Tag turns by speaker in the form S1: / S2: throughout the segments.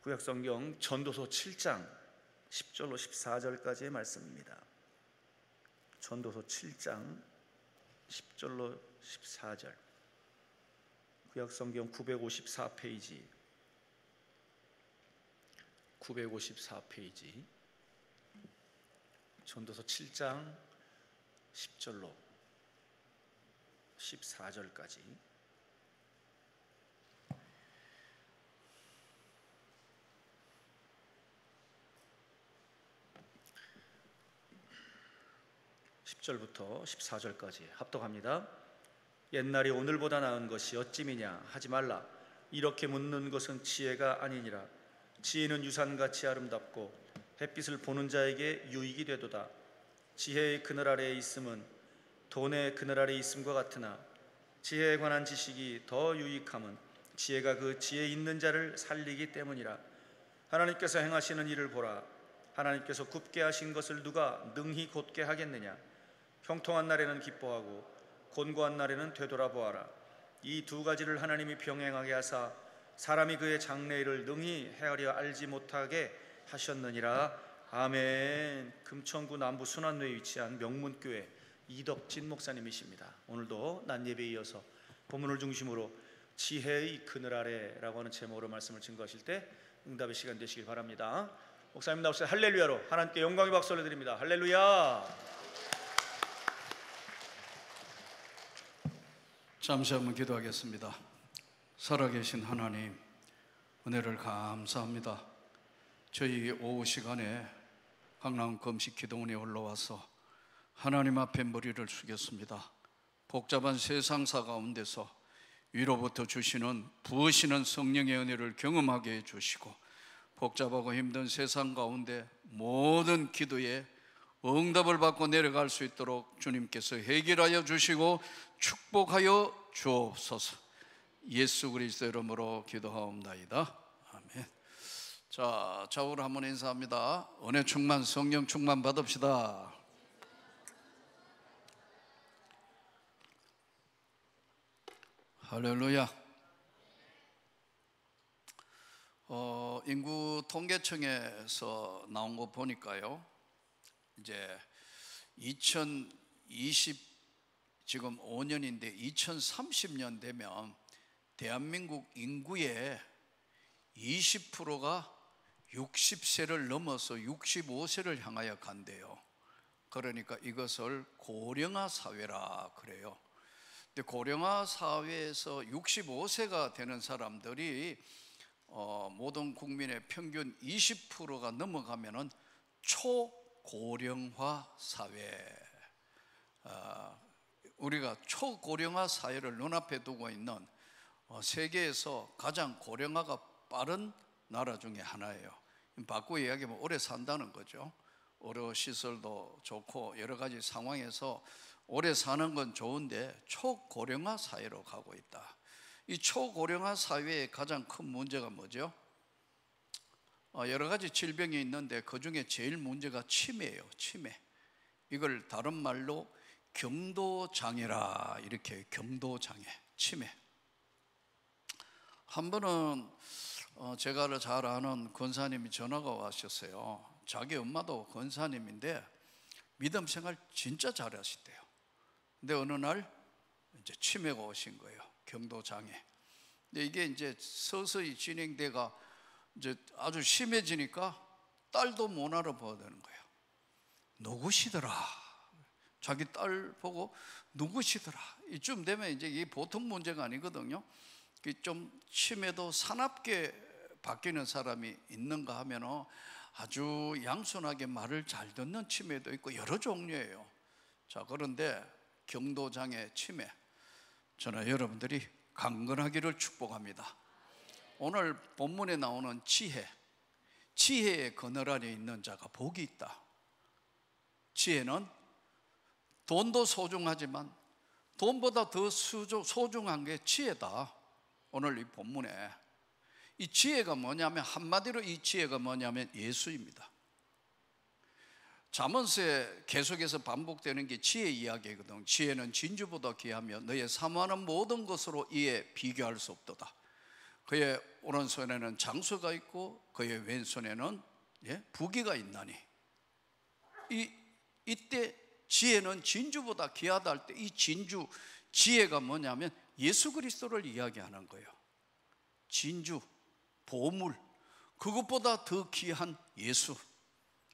S1: 구약성경 전도서 7장 10절로 14절까지의 말씀입니다. 전도서 7장 10절로 14절, 구약성경 954페이지, 954페이지, 전도서 7장 10절로 14절까지. (10절부터) (14절까지) 합독합니다. 옛날이 오늘보다 나은 것이 어찌미냐 하지 말라. 이렇게 묻는 것은 지혜가 아니니라. 지혜는 유산같이 아름답고 햇빛을 보는 자에게 유익이 되도다. 지혜의 그늘 아래에 있음은 돈의 그늘 아래에 있음과 같으나 지혜에 관한 지식이 더 유익함은 지혜가 그 지혜 있는 자를 살리기 때문이라. 하나님께서 행하시는 일을 보라. 하나님께서 굽게 하신 것을 누가 능히 곧게 하겠느냐. 형통한 날에는 기뻐하고 곤고한 날에는 되돌아보아라. 이 두 가지를 하나님이 병행하게 하사 사람이 그의 장래일을 능히 헤아려 알지 못하게 하셨느니라. 아멘. 금천구 남부 순환로에 위치한 명문교회 이덕진 목사님이십니다. 오늘도 낮 예배에 이어서 본문을 중심으로 지혜의 그늘 아래라고 하는 제목으로 말씀을 증거하실 때 응답의 시간 되시길 바랍니다. 목사님 나오세요. 할렐루야로 하나님께 영광의 박수 올려드립니다. 할렐루야.
S2: 잠시 한번 기도하겠습니다. 살아계신 하나님, 은혜를 감사합니다. 저희 오후 시간에 강남 금식 기도원에 올라와서 하나님 앞에 머리를 숙였습니다. 복잡한 세상사 가운데서 위로부터 주시는 부으시는 성령의 은혜를 경험하게 해주시고, 복잡하고 힘든 세상 가운데 모든 기도에 응답을 받고 내려갈 수 있도록 주님께서 해결하여 주시고 축복하여 주옵소서. 예수 그리스도 이름으로 기도하옵나이다. 아멘. 자, 좌우로 한번 인사합니다. 은혜 충만, 성령 충만 받읍시다. 할렐루야. 인구 통계청에서 나온 거 보니까요, 이제 2020 지금 5년인데 2030년 되면 대한민국 인구의 20%가 60세를 넘어서 65세를 향하여 간대요. 그러니까 이것을 고령화 사회라 그래요. 근데 고령화 사회에서 65세가 되는 사람들이 모든 국민의 평균 20%가 넘어가면은 초고령화 사회, 우리가 초고령화 사회를 눈앞에 두고 있는 세계에서 가장 고령화가 빠른 나라 중에 하나예요. 바꾸어 이야기하면 오래 산다는 거죠. 의료 시설도 좋고 여러 가지 상황에서 오래 사는 건 좋은데 초고령화 사회로 가고 있다. 이 초고령화 사회의 가장 큰 문제가 뭐죠? 여러 가지 질병이 있는데 그 중에 제일 문제가 치매예요. 치매. 이걸 다른 말로 경도장애라 이렇게, 경도장애, 치매. 한 번은 제가 잘 아는 권사님이 전화가 왔었어요. 자기 엄마도 권사님인데 믿음 생활 진짜 잘하시대요. 근데 어느 날 이제 치매가 오신 거예요. 경도장애. 근데 이게 이제 서서히 진행돼가 이제 아주 심해지니까 딸도 못 알아보는 거예요. 누구시더라? 자기 딸 보고 누구시더라? 이쯤 되면 이제 이게 보통 문제가 아니거든요. 좀 치매도 사납게 바뀌는 사람이 있는가 하면 아주 양순하게 말을 잘 듣는 치매도 있고 여러 종류예요. 자, 그런데 경도장애, 치매, 저는 여러분들이 강건하기를 축복합니다. 오늘 본문에 나오는 지혜, 지혜의 그늘 아래 있는 자가 복이 있다. 지혜는 돈도 소중하지만 돈보다 더 소중한 게 지혜다. 오늘 이 본문에 이 지혜가 뭐냐면, 한마디로 이 지혜가 뭐냐면 예수입니다. 잠언서에 계속해서 반복되는 게 지혜 이야기거든. 지혜는 진주보다 귀하며 너의 사모하는 모든 것으로 이에 비교할 수 없도다. 그의 오른손에는 장수가 있고 그의 왼손에는 부귀가 있나니. 이때 지혜는 진주보다 귀하다 할 때 이 진주, 지혜가 뭐냐면 예수 그리스도를 이야기하는 거예요. 진주, 보물, 그것보다 더 귀한 예수.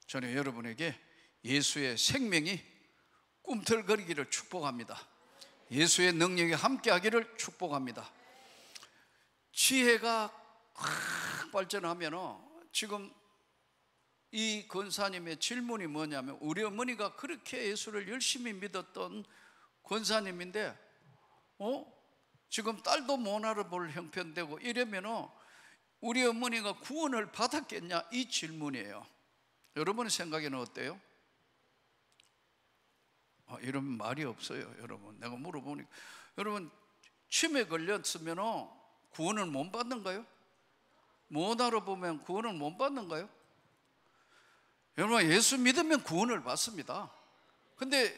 S2: 저는 여러분에게 예수의 생명이 꿈틀거리기를 축복합니다. 예수의 능력이 함께하기를 축복합니다. 지혜가 확 발전하면, 지금 이 권사님의 질문이 뭐냐면, 우리 어머니가 그렇게 예수를 열심히 믿었던 권사님인데 지금 딸도 못 알아볼 형편되고 이러면 우리 어머니가 구원을 받았겠냐, 이 질문이에요. 여러분의 생각에는 어때요? 이러면 말이 없어요. 여러분, 내가 물어보니까, 여러분 치매 걸렸으면 구원을 못 받는가요? 못 알아보면 구원을 못 받는가요? 여러분, 예수 믿으면 구원을 받습니다. 근데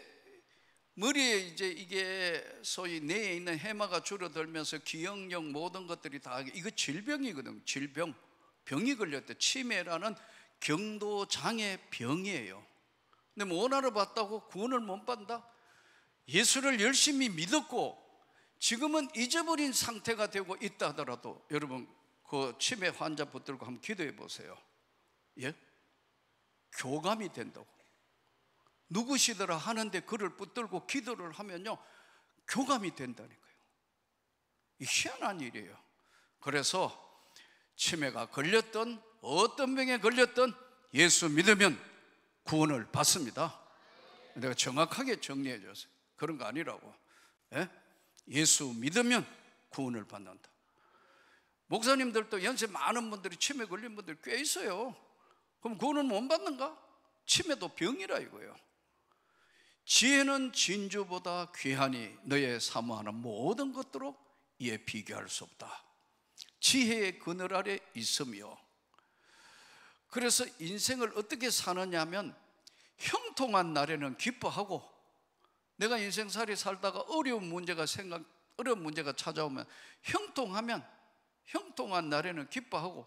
S2: 머리에 이제 이게 소위 뇌에 있는 해마가 줄어들면서 기억력 모든 것들이 다, 이거 질병이거든요. 질병, 병이 걸렸대. 치매라는 경도장애 병이에요. 근데 못 알아봤다고 구원을 못 받는다? 예수를 열심히 믿었고 지금은 잊어버린 상태가 되고 있다 하더라도, 여러분 그 치매 환자 붙들고 한번 기도해 보세요. 예? 교감이 된다고. 누구시더라 하는데 그를 붙들고 기도를 하면요, 교감이 된다니까요. 이 희한한 일이에요. 그래서 치매가 걸렸던 어떤 병에 걸렸던 예수 믿으면 구원을 받습니다. 내가 정확하게 정리해 줬어요. 그런 거 아니라고. 예수 믿으면 구원을 받는다. 목사님들도 연세 많은 분들이 치매 걸린 분들이 꽤 있어요. 그럼 구원을 못 받는가? 치매도 병이라 이거예요. 지혜는 진주보다 귀하니 너의 사모하는 모든 것들로 이에 비교할 수 없다. 지혜의 그늘 아래 있으며, 그래서 인생을 어떻게 사느냐 하면, 형통한 날에는 기뻐하고, 내가 인생살이 살다가 어려운 문제가 찾아오면 형통한 날에는 기뻐하고,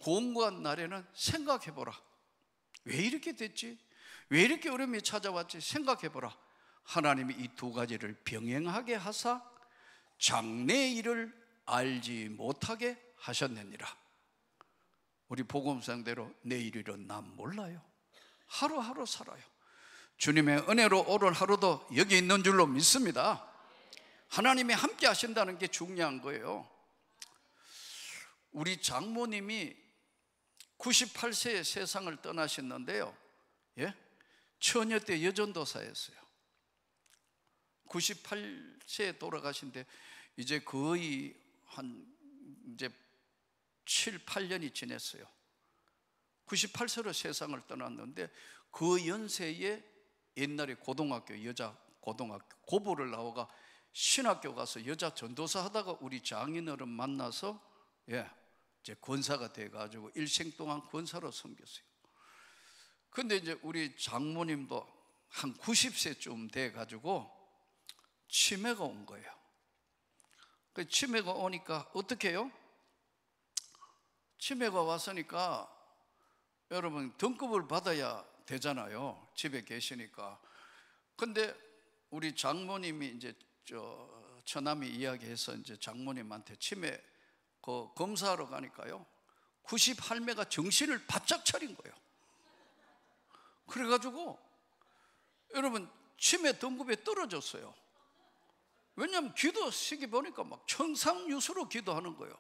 S2: 공고한 날에는 생각해보라. 왜 이렇게 됐지? 왜 이렇게 어려움이 찾아왔지? 생각해보라. 하나님이 이 두 가지를 병행하게 하사 장래의 일을 알지 못하게 하셨느니라. 우리 복음상대로 내일 일은 난 몰라요. 하루하루 살아요. 주님의 은혜로 오늘 하루도 여기 있는 줄로 믿습니다. 하나님이 함께 하신다는 게 중요한 거예요. 우리 장모님이 98세에 세상을 떠나셨는데요, 처녀 때 여전도사였어요. 98세에 돌아가신데 이제 거의 이제 7, 8년이 지났어요. 98세로 세상을 떠났는데 그 연세에 옛날에 여자 고등학교 고부를 나오가 신학교 가서 여자 전도사 하다가 우리 장인어른 만나서 이제 권사가 돼가지고 일생 동안 권사로 섬겼어요. 근데 이제 우리 장모님도 한 90세쯤 돼가지고 치매가 온 거예요. 그 치매가 오니까 어떻게 해요? 치매가 왔으니까 여러분 등급을 받아야 되잖아요. 집에 계시니까. 근데 우리 장모님이 이제 처남이 이야기해서 이제 장모님한테 치매 검사하러 가니까요, 90할매가 정신을 바짝 차린 거예요. 그래가지고 여러분 치매 등급에 떨어졌어요. 왜냐하면 기도 시기 보니까 막 청산유수로 기도하는 거예요.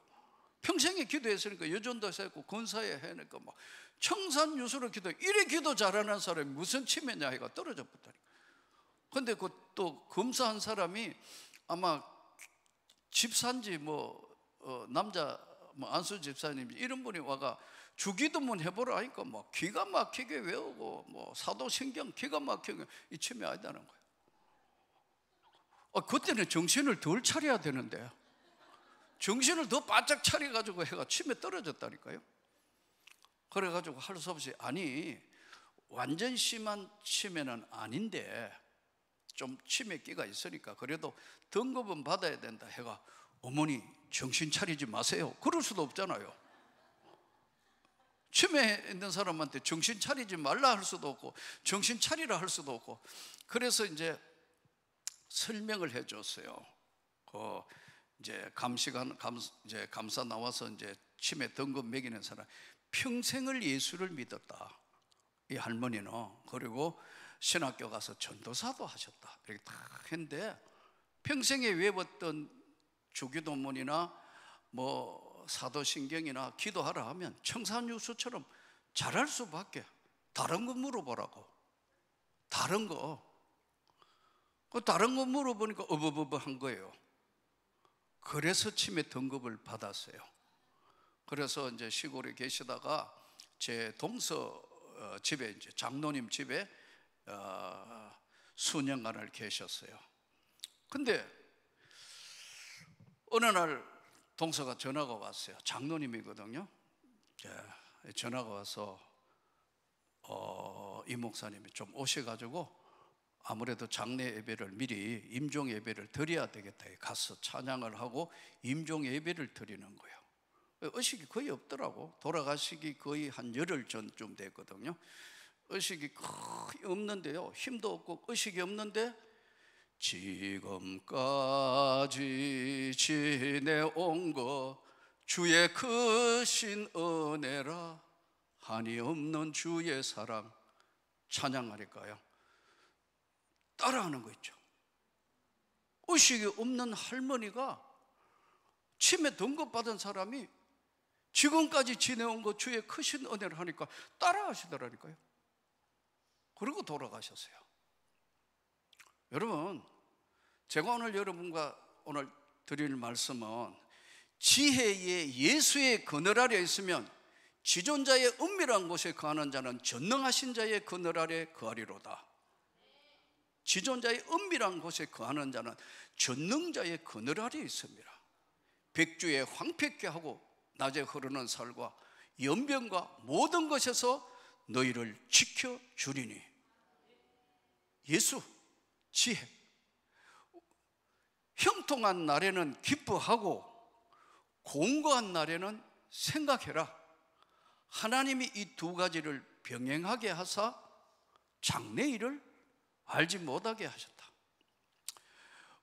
S2: 평생에 기도했으니까, 여전도사 했고 권사에 해니까 막 청산유수로 이래 기도 잘하는 사람이 무슨 치매냐 해가 떨어져 버렸다니까. 근데 그 또 검사한 사람이 아마 집사인지 남자 안수 집사님 이런 분이 와가 주기도문 해보라 하니까 막 기가 막히게 외우고 사도신경 기가 막히게, 이 치매 아니다는 거예요. 그때는 정신을 덜 차려야 되는데 정신을 더 바짝 차려가지고 해가 치매 떨어졌다니까요. 그래가지고 할 수 없이, 아니 완전 심한 치매는 아닌데 좀 치매기가 있으니까 그래도 등급은 받아야 된다 해가 어머니 정신 차리지 마세요. 그럴 수도 없잖아요. 치매 있는 사람한테 정신 차리지 말라 할 수도 없고 정신 차리라 할 수도 없고, 그래서 이제 설명을 해줬어요. 이제 이제 감사 나와서 이제 치매 등급 매기는 사람, 평생을 예수를 믿었다 이 할머니는. 그리고 신학교 가서 전도사도 하셨다 이렇게 딱 했는데, 평생에 외웠던 주기도문이나 뭐 사도신경이나 기도하라 하면 청산유수처럼 잘할 수밖에. 다른 거 물어보라고. 다른 거 물어보니까 어버버버한 거예요. 그래서 치매 등급을 받았어요. 그래서 이제 시골에 계시다가 제 동서 집에, 이제 장로님 집에 수년간을 계셨어요. 근데 어느 날 동서가 전화가 왔어요. 장로님이거든요. 전화가 와서 이 목사님이 좀 오셔가지고 아무래도 장례 예배를 미리 임종 예배를 드려야 되겠다. 가서 찬양을 하고 임종 예배를 드리는 거예요. 의식이 거의 없더라고. 돌아가시기 거의 한 열흘 전쯤 됐거든요. 의식이 거의 없는데요, 힘도 없고 의식이 없는데, 지금까지 지내온 거 주의 크신 은혜라, 한이 없는 주의 사랑 찬양하니까요 따라하는 거 있죠. 의식이 없는 할머니가, 치매 등급 받은 사람이 지금까지 지내온 거 주의 크신 은혜를 하니까 따라하시더라니까요. 그리고 돌아가셨어요. 여러분, 제가 오늘 여러분과 오늘 드릴 말씀은, 지혜의 예수의 그늘 아래 있으면 지존자의 은밀한 곳에 거하는 자는 전능하신 자의 그늘 아래 거하리로다. 지존자의 은밀한 곳에 거하는 자는 전능자의 그늘 아래 있습니다. 백주에 황폐케 하고 낮에 흐르는 살과 연병과 모든 것에서 너희를 지켜주리니. 예수, 지혜. 형통한 날에는 기뻐하고 공고한 날에는 생각해라. 하나님이 이 두 가지를 병행하게 하사 장래일을 알지 못하게 하셨다.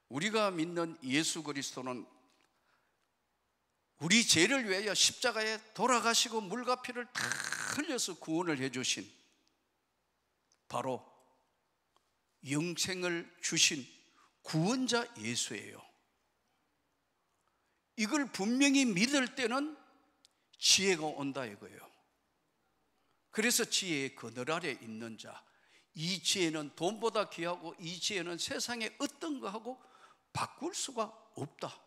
S2: 우리가 믿는 예수 그리스도는 우리 죄를 위하여 십자가에 돌아가시고 물과 피를 다 흘려서 구원을 해주신, 바로 영생을 주신 구원자 예수예요. 이걸 분명히 믿을 때는 지혜가 온다 이거예요. 그래서 지혜의 그늘 아래 있는 자, 이 지혜는 돈보다 귀하고 이 지혜는 세상의 어떤 거하고 바꿀 수가 없다.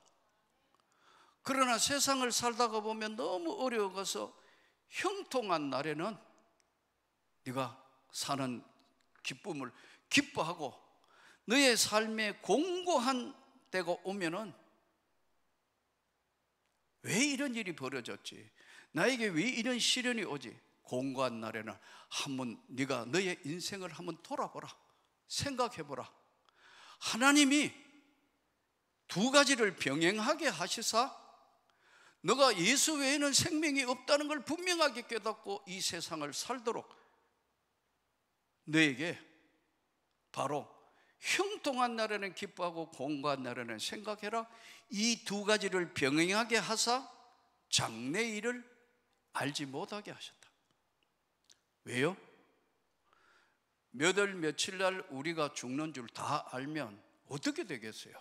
S2: 그러나 세상을 살다가 보면 너무 어려워서 형통한 날에는 네가 사는 기쁨을 기뻐하고, 너의 삶에 공고한 때가 오면은 왜 이런 일이 벌어졌지? 나에게 왜 이런 시련이 오지? 공고한 날에는 한번 네가 너의 인생을 한번 돌아보라. 생각해보라. 하나님이 두 가지를 병행하게 하시사 너가 예수 외에는 생명이 없다는 걸 분명하게 깨닫고 이 세상을 살도록 너에게 바로 형통한 날에는 기뻐하고 공고한 날에는 생각해라, 이 두 가지를 병행하게 하사 장래일을 알지 못하게 하셨다. 왜요? 몇 월 며칠 날 우리가 죽는 줄 다 알면 어떻게 되겠어요?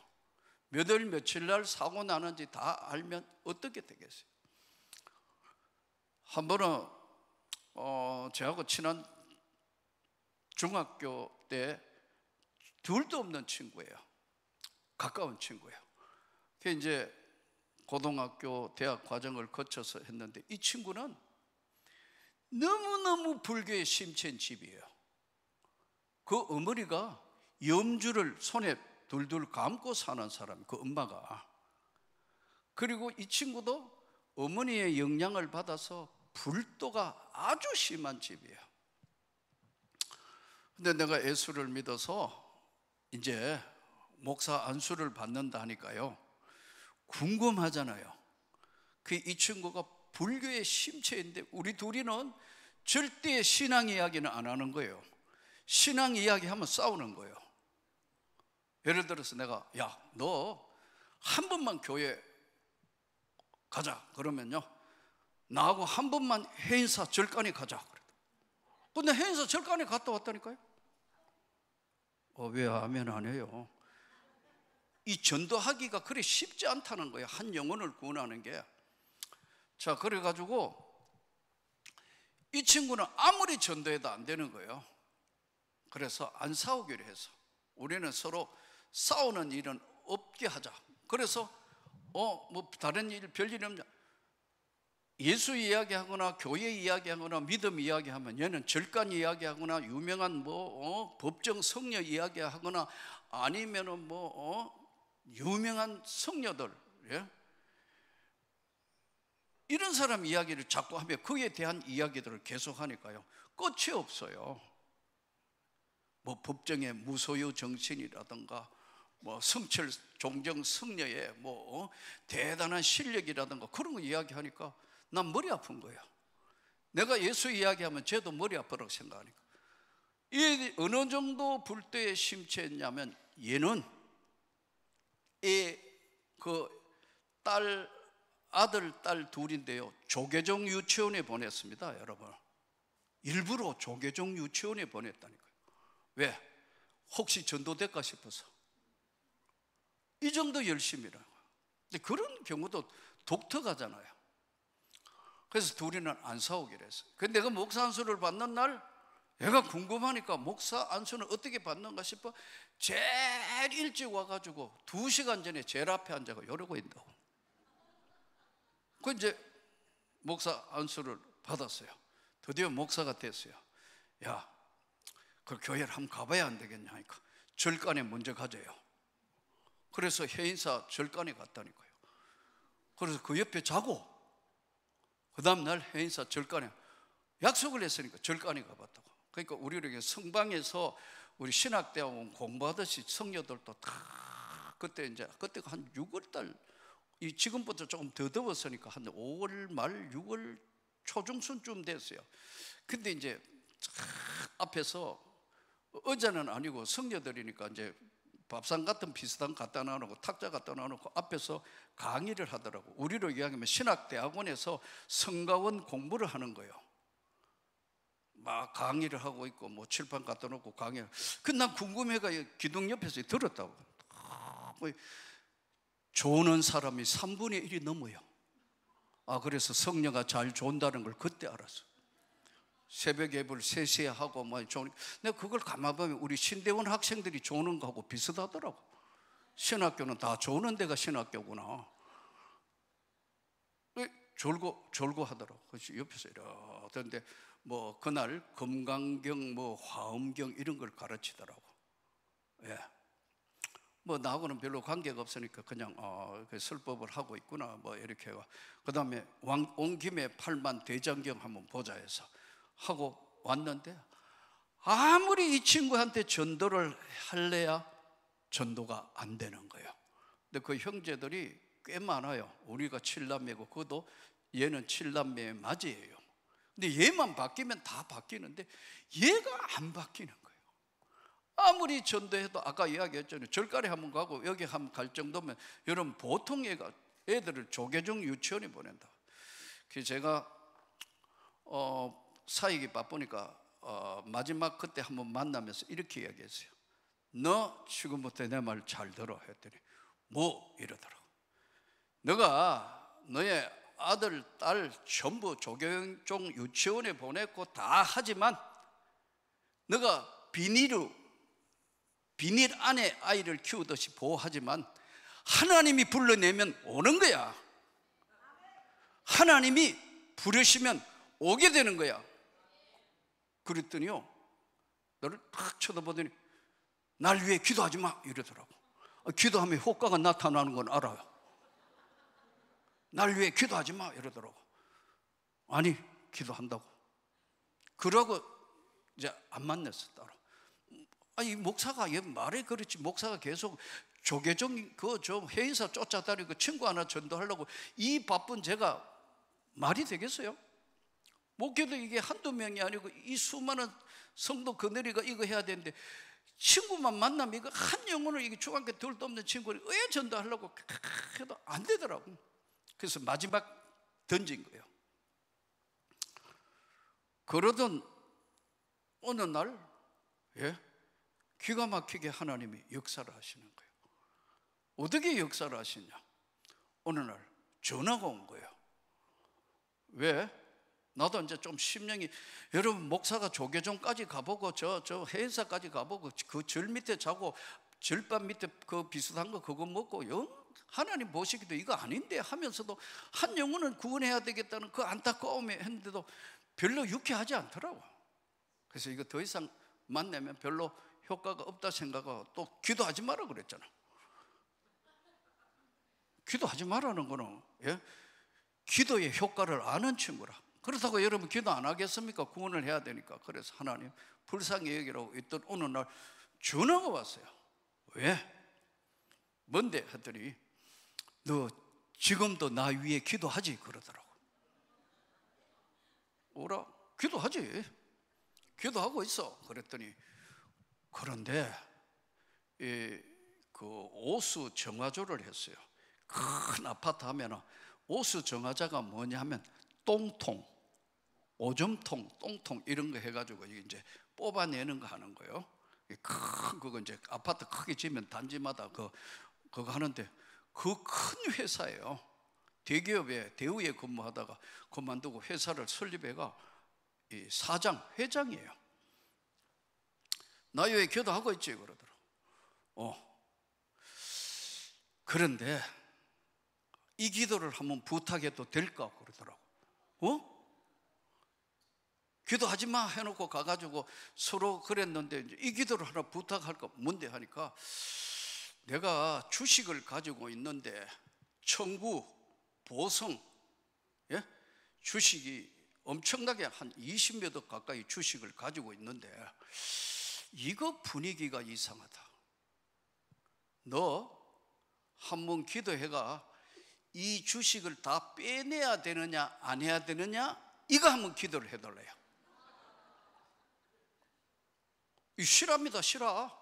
S2: 몇 월 며칠 날 사고 나는지 다 알면 어떻게 되겠어요? 한 번은 저하고 친한 중학교 때 둘도 없는 친구예요. 가까운 친구예요. 그 이제 고등학교, 대학 과정을 거쳐서 했는데, 이 친구는 너무너무 불교에 심취한 집이에요. 그 어머니가 염주를 손에 둘둘 감고 사는 사람, 그 엄마가. 그리고 이 친구도 어머니의 영향을 받아서 불도가 아주 심한 집이에요. 근데 내가 예수를 믿어서 이제 목사 안수를 받는다 하니까요, 궁금하잖아요. 이 친구가 불교의 심체인데 우리 둘이는 절대 신앙 이야기는 안 하는 거예요. 신앙 이야기하면 싸우는 거예요. 예를 들어서 내가 야, 너 한 번만 교회 가자 그러면요, 나하고 한 번만 해인사 절간에 가자. 근데 해인사 절간에 갔다 왔다니까요. 왜 하면 안 해요? 이 전도하기가 그리 쉽지 않다는 거예요. 한 영혼을 구원하는 게. 자, 그래가지고 이 친구는 아무리 전도해도 안 되는 거예요. 그래서 안 싸우기로 해서 우리는 서로 싸우는 일은 없게 하자. 그래서 뭐 다른 일 별일 없냐, 예수 이야기하거나 교회 이야기하거나 믿음 이야기하면 얘는 절간 이야기하거나 유명한 법정 성녀 이야기하거나 아니면은 유명한 성녀들, 예? 이런 사람 이야기를 자꾸 하면 그에 대한 이야기들을 계속 하니까요, 끝이 없어요. 뭐 법정의 무소유 정신이라든가 성철 종정 성녀의 대단한 실력이라든가 그런 거 이야기하니까 난 머리 아픈 거예요. 내가 예수 이야기하면 쟤도 머리 아프라고 생각하니까. 이 어느 정도 불도의 심체였냐면, 얘는 아들, 딸 둘인데요, 조계종 유치원에 보냈습니다. 여러분, 일부러 조계종 유치원에 보냈다니까요. 왜? 혹시 전도될까 싶어서. 이 정도 열심이라고. 근데 그런 경우도 독특하잖아요. 그래서 둘이는 안 싸우기로 했어요. 근데 내가 목사 안수를 받는 날, 얘가 궁금하니까 목사 안수는 어떻게 받는가 싶어 제일 일찍 와가지고 2시간 전에 제일 앞에 앉아서 이러고 있다고. 그 이제 목사 안수를 받았어요. 드디어 목사가 됐어요. 야, 그 교회를 한번 가봐야 안 되겠냐 하니까 절간에 먼저 가재요. 그래서 해인사 절간에 갔다니까요. 그래서 그 옆에 자고 그 다음날 해인사 절간에 약속을 했으니까 절간에 가봤다고. 그러니까 우리에게 성방에서 우리 신학대학원 공부하듯이 성녀들도 다 그때가 한 6월달, 지금부터 조금 더 더웠으니까 한 5월 말 6월 초중순쯤 됐어요. 근데 이제 앞에서 의자는 아니고 성녀들이니까 이제 밥상 같은 비슷한 거 갖다 놔놓고 탁자 갖다 놔놓고 앞에서 강의를 하더라고. 우리로 이야기하면 신학대학원에서 성가원 공부를 하는 거예요. 막 강의를 하고 있고 칠판 갖다 놓고 강의를. 난 궁금해가 기둥 옆에서 들었다고. 조는 사람이 3분의 1이 넘어요. 그래서 성녀가 잘 존다는 걸 그때 알았어. 새벽 예불 3시에 하고 내가 그걸 가만 보면 우리 신대원 학생들이 조는 거하고 비슷하더라고. 신학교는 다 조는 데가 신학교구나. 졸고 하더라고. 그래서 옆에서 이러던데 그날 금강경 화엄경 이런 걸 가르치더라고. 예. 나하고는 별로 관계가 없으니까 그냥 설법을 하고 있구나 이렇게 해가. 그 다음에 온 김에 8만 대장경 한번 보자 해서 하고 왔는데, 아무리 이 친구한테 전도를 할래야 전도가 안 되는 거예요. 근데 그 형제들이 꽤 많아요. 우리가 7남매고 그것도 얘는 7남매의 맞이에요. 근데 얘만 바뀌면 다 바뀌는데 얘가 안 바뀌는 거예요. 아무리 전도해도 아까 이야기했잖아요. 절간에 한번 가고 여기 한번 갈 정도면 여러분 보통 애들을 조계종 유치원에 보낸다. 그래서 제가 사역이 바쁘니까 마지막 그때 한번 만나면서 이렇게 이야기했어요. 너 지금부터 내 말 잘 들어 했더니 이러더라고. 너가 너의 아들, 딸 전부 조계종 유치원에 보냈고 다 하지만 너가 비닐 안에 아이를 키우듯이 보호하지만 하나님이 불러내면 오는 거야. 하나님이 부르시면 오게 되는 거야. 그랬더니요, 너를 딱 쳐다보더니 날 위해 기도하지 마 이러더라고. 기도하면 효과가 나타나는 건 알아요. 날 위해 기도하지 마 이러더라고. 아니, 기도한다고. 그러고 이제 안 만났어 따로. 목사가 얘 말해 그렇지, 목사가 계속 조계종 저 회의사 쫓아다니고 친구 하나 전도하려고 이 바쁜 제가 말이 되겠어요? 목회도 이게 한두 명이 아니고 이 수많은 성도 그네리가 이거 해야 되는데 친구만 만나면 이거 한 영혼을 이게 중학교 둘도 없는 친구를 왜 전도하려고 해도 안 되더라고. 그래서 마지막 던진 거예요. 그러던 어느 날 기가 막히게 하나님이 역사를 하시는 거예요. 어떻게 역사를 하시냐? 어느 날 전화가 온 거예요. 왜? 나도 이제 좀 심령이, 여러분 목사가 조계종까지 가보고 저 해인사까지 가보고 그 절 밑에 자고 절밥 밑에 그 비슷한 거 그거 먹고 하나님 보시기도 이거 아닌데 하면서도 한 영혼은 구원해야 되겠다는 그 안타까움에 했는데도 별로 유쾌하지 않더라고. 그래서 이거 더 이상 만나면 별로 효과가 없다 생각하고 또 기도하지 마라 그랬잖아. 기도하지 말라는 거는 기도의 효과를 아는 친구라. 그렇다고 여러분 기도 안 하겠습니까? 구원을 해야 되니까. 그래서 하나님 불쌍히 여기라고 있던 어느 날 전화가 왔어요. 왜? 뭔데? 했더니 너 지금도 나 위에 기도하지? 그러더라고. 오라? 기도하지. 기도하고 있어. 그랬더니 그런데 그 오수 정화조를 했어요. 큰 아파트 하면 오수 정화자가 뭐냐면 똥통, 오줌통, 똥통 이런 거 해가지고 이제 뽑아내는 거 하는 거예요. 큰 그거 이제 아파트 크게 지면 단지마다 그거 하는데 그 큰 회사예요. 대기업에 대우에 근무하다가 그만두고 회사를 설립해가 이 사장, 회장이에요. 나 왜 기도하고 있지? 그러더라고. 그런데 이 기도를 한번 부탁해도 될까? 그러더라고. 기도하지 마 해놓고 가가지고 서로 그랬는데 이 기도를 하나 부탁할까? 뭔데? 하니까 내가 주식을 가지고 있는데 청구, 보성, 주식이 엄청나게 한 20몇 억 가까이 주식을 가지고 있는데 이거 분위기가 이상하다. 너 한번 기도해가 이 주식을 다 빼내야 되느냐 안 해야 되느냐 이거 한번 기도를 해달래요. 이 실화입니다. 실화.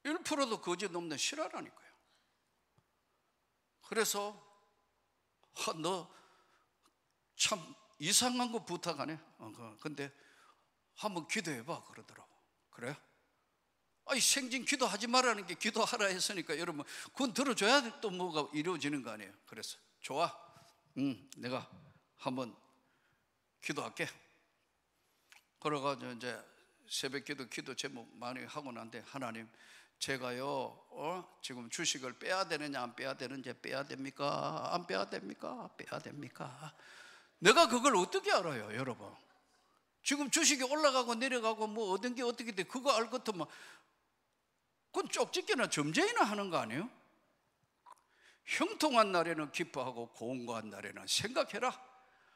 S2: 1%도 거짓 없는 실화라니까요. 그래서 너 참 이상한 거 부탁하네. 근데 한번 기도해봐 그러더라고. 그래? 아니 생진 기도하지 말라는 게 기도하라 했으니까 여러분 그건 들어줘야 또 뭐가 이루어지는 거 아니에요. 그래서 좋아. 내가 한번 기도할게. 그래가지고 이제 새벽 기도 제목 많이 하고 난데 하나님 제가요 지금 주식을 빼야 되느냐 안 빼야 되는지 빼야 됩니까? 안 빼야 됩니까? 빼야 됩니까? 내가 그걸 어떻게 알아요, 여러분? 지금 주식이 올라가고 내려가고 뭐 얻은 게 어떻게 돼? 그거 알 것 같으면 그건 쪽집게나 점쟁이나 하는 거 아니에요? 형통한 날에는 기뻐하고 공고한 날에는 생각해라.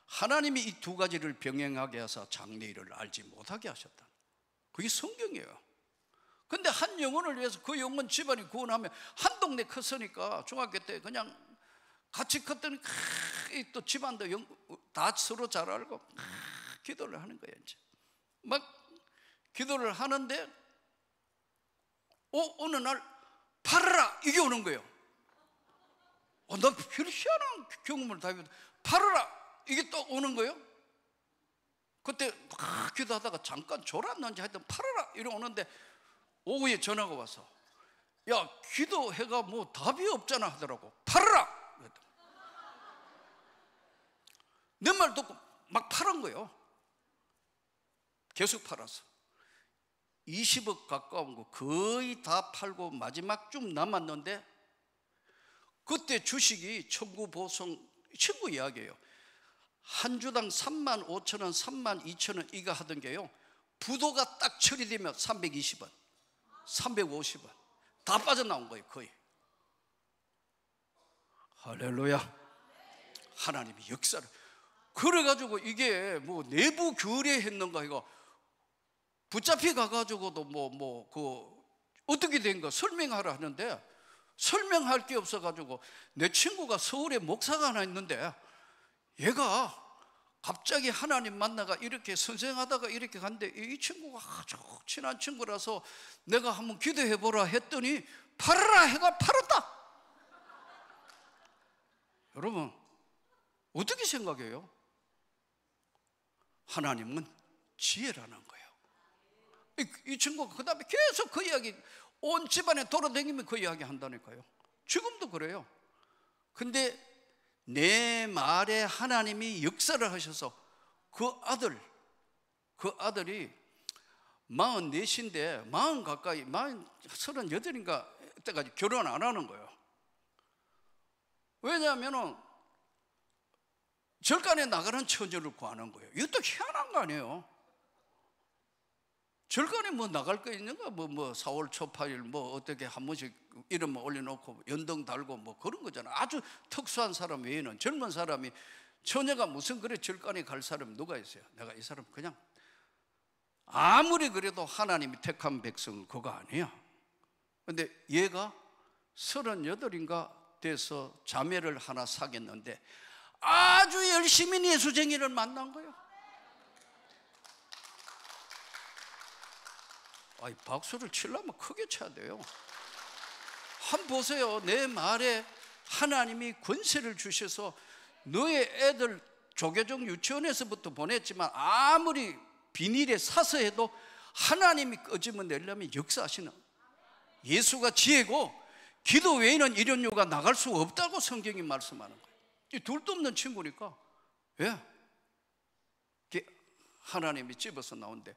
S2: 하나님이 이 두 가지를 병행하게 하사 장래일을 알지 못하게 하셨다. 그게 성경이에요. 근데 한 영혼을 위해서 그 영혼 집안이 구원하면 한 동네 컸으니까 중학교 때 그냥 같이 컸더니 또 집안도 다 서로 잘 알고 기도를 하는 거예요. 이제 막 기도를 하는데 어느 날 팔아라 이게 오는 거예요. 나 별 희한한 경험을 다 해봤는데 팔아라 이게 또 오는 거예요. 그때 막 기도하다가 잠깐 졸았는지 하여튼 팔아라 이러 오는데 오후에 전화가 와서 야 기도해가 뭐 답이 없잖아 하더라고. 팔아라. 내 말 듣고 막 팔은 거예요. 계속 팔았어. 20억 가까운 거 거의 다 팔고 마지막 좀 남았는데 그때 주식이 청구 보성 친구 이야기예요. 한 주당 35,000원, 32,000원 이거 하던 게요 부도가 딱 처리되면 320원, 350원 다 빠져나온 거예요. 거의. 할렐루야. 하나님이 역사를 그래가지고 이게 뭐 내부 교례했는가 이거 붙잡혀 가가지고도 그 어떻게 된 거 설명하라 하는데 설명할 게 없어가지고 내 친구가 서울에 목사가 하나 있는데 얘가 갑자기 하나님 만나가 이렇게 선생하다가 이렇게 갔는데 이 친구가 아주 친한 친구라서 내가 한번 기도해 보라 했더니 팔아라 해가 팔았다. 여러분 어떻게 생각해요? 하나님은 지혜라는 거예요. 이 친구가 그 다음에 계속 그 이야기 온 집안에 돌아다니면 그 이야기 한다니까요. 지금도 그래요. 근데 내 말에 하나님이 역사를 하셔서 그 아들이 44인데 40 가까이 38인가 때까지 결혼 안 하는 거예요. 왜냐하면 절간에 나가는 처녀를 구하는 거예요. 이것도 희한한 거 아니에요? 절간에 뭐 나갈 거 있는가? 뭐 4월 초파일 뭐 어떻게 한 번씩 이름 올려놓고 연등 달고 뭐 그런 거잖아. 아주 특수한 사람 외에는 젊은 사람이 처녀가 무슨 그래 절간에 갈 사람이 누가 있어요? 내가 이 사람 그냥 아무리 그래도 하나님이 택한 백성은 그거 아니야. 근데 얘가 38인가 돼서 자매를 하나 사귀었는데 아주 열심히 예수쟁이를 만난 거예요. 아이, 박수를 치려면 크게 쳐야 돼요. 한번 보세요. 내 말에 하나님이 권세를 주셔서 너의 애들 조계종 유치원에서부터 보냈지만 아무리 비닐에 사서 해도 하나님이 꺼지면 내려면 역사하시는 예수가 지혜고 기도 외에는 이런 요가 나갈 수 없다고 성경이 말씀하는 거예요. 이 둘도 없는 친구니까 왜? 하나님이 집어서 나온대.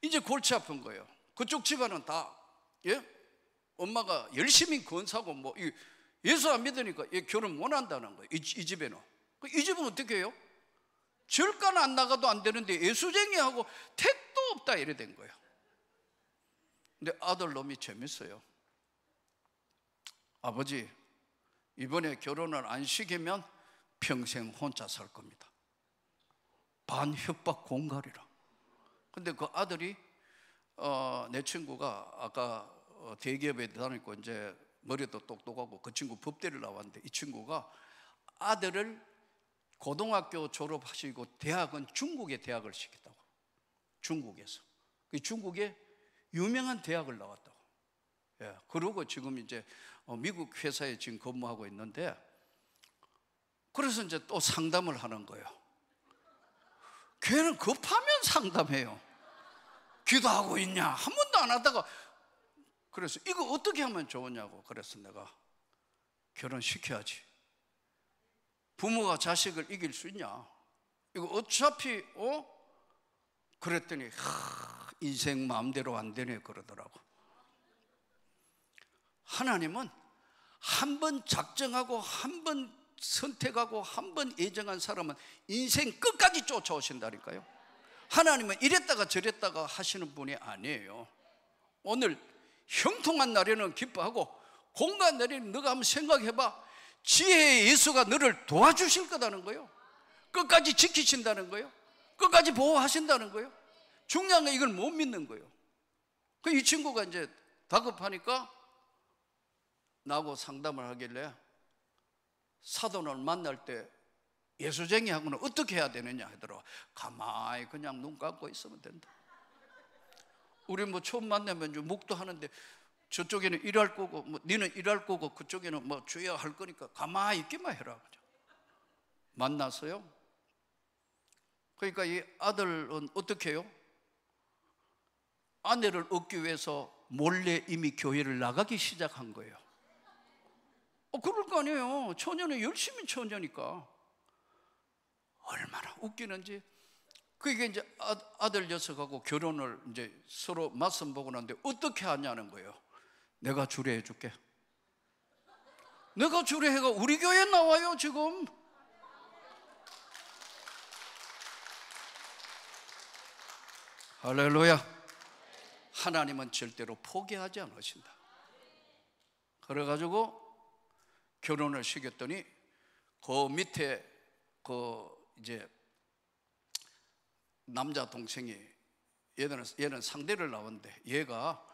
S2: 이제 골치 아픈 거예요. 그쪽 집안은 다 엄마가 열심히 건사고 뭐 예수 안 믿으니까 결혼 못 한다는 거예요. 이 집에는. 이 집은 어떻게 해요? 절간 안 나가도 안 되는데 예수쟁이하고 택도 없다 이래 된 거예요. 근데 아들 놈이 재밌어요. 아버지, 이번에 결혼을 안 시키면 평생 혼자 살 겁니다. 반협박 공갈이라. 근데 그 아들이 내 친구가 아까 대기업에 다니고 이제 머리도 똑똑하고 그 친구 법대를 나왔는데 이 친구가 아들을 고등학교 졸업하시고 대학은 중국에 대학을 시켰다고. 중국에서. 중국에 유명한 대학을 나왔다고. 예, 그러고 지금 이제 미국 회사에 지금 근무하고 있는데 그래서 이제 또 상담을 하는 거예요. 걔는 급하면 상담해요. 기도하고 있냐? 한 번도 안 하다가 그래서 이거 어떻게 하면 좋으냐고. 그래서 내가 결혼시켜야지. 부모가 자식을 이길 수 있냐? 이거 어차피 그랬더니 인생 마음대로 안 되네 그러더라고. 하나님은 한 번 작정하고 한 번 선택하고 한 번 예정한 사람은 인생 끝까지 쫓아오신다니까요. 하나님은 이랬다가 저랬다가 하시는 분이 아니에요. 오늘 형통한 날에는 기뻐하고 공간 날에는 너가 한번 생각해봐. 지혜의 예수가 너를 도와주실 거다는 거예요. 끝까지 지키신다는 거예요. 끝까지 보호하신다는 거예요. 중요한 건 이걸 못 믿는 거예요. 이 친구가 이제 다급하니까 나하고 상담을 하길래 사돈을 만날 때 예수쟁이하고는 어떻게 해야 되느냐 하더라고. 가만히 그냥 눈 감고 있으면 된다. 우리 뭐 처음 만나면 좀 묵도하는데 저쪽에는 일할 거고 뭐 너는 일할 거고 그쪽에는 뭐 주의해야 할 거니까 가만히 있기만 해라. 만났어요. 그러니까 이 아들은 어떻게 해요? 아내를 얻기 위해서 몰래 이미 교회를 나가기 시작한 거예요. 그럴 거 아니에요. 처녀는 열심히 처녀니까. 얼마나 웃기는지. 그게 이제 아들 녀석하고 결혼을 이제 서로 맞선 보고 났는데 어떻게 하냐는 거예요. 내가 주례해 줄게. 내가 주례해가 우리 교회에 나와요 지금. 할렐루야. 하나님은 절대로 포기하지 않으신다. 그래가지고 결혼을 시켰더니 그 밑에 이제 남자 동생이 얘는 상대를 나왔는데 얘가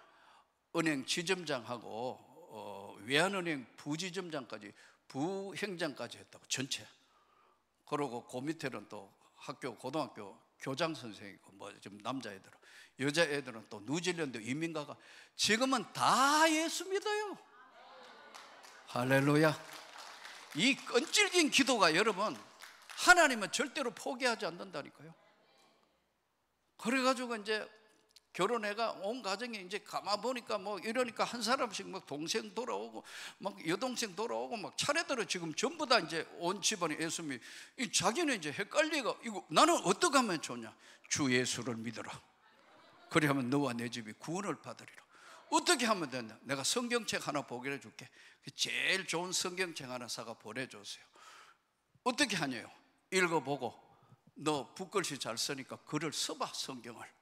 S2: 은행 지점장하고 외환은행 부지점장까지, 부행장까지 했다고, 전체. 그러고 그 밑에는 또 고등학교 교장 선생이고, 뭐 좀 남자애들은, 여자애들은 또 뉴질랜드 이민가가, 지금은 다 예수 믿어요. 할렐루야. 이 끈질긴 기도가, 여러분, 하나님은 절대로 포기하지 않는다니까요. 그래가지고 이제 결혼해가 온 가정이 이제 가만 보니까 뭐 이러니까 한 사람씩 막 동생 돌아오고 막 여동생 돌아오고 막 차례대로 지금 전부 다 이제 온 집안이 예수 믿. 자기는 이제 헷갈리가, 이거 나는 어떻게 하면 좋냐? 주 예수를 믿어라. 그리하면 너와 내 집이 구원을 받으리라. 어떻게 하면 되냐? 내가 성경책 하나 보게 해줄게. 제일 좋은 성경책 하나 사가 보내줬어요. 어떻게 하냐요? 읽어보고, 너 붓글씨 잘 쓰니까 글을 써봐, 성경을.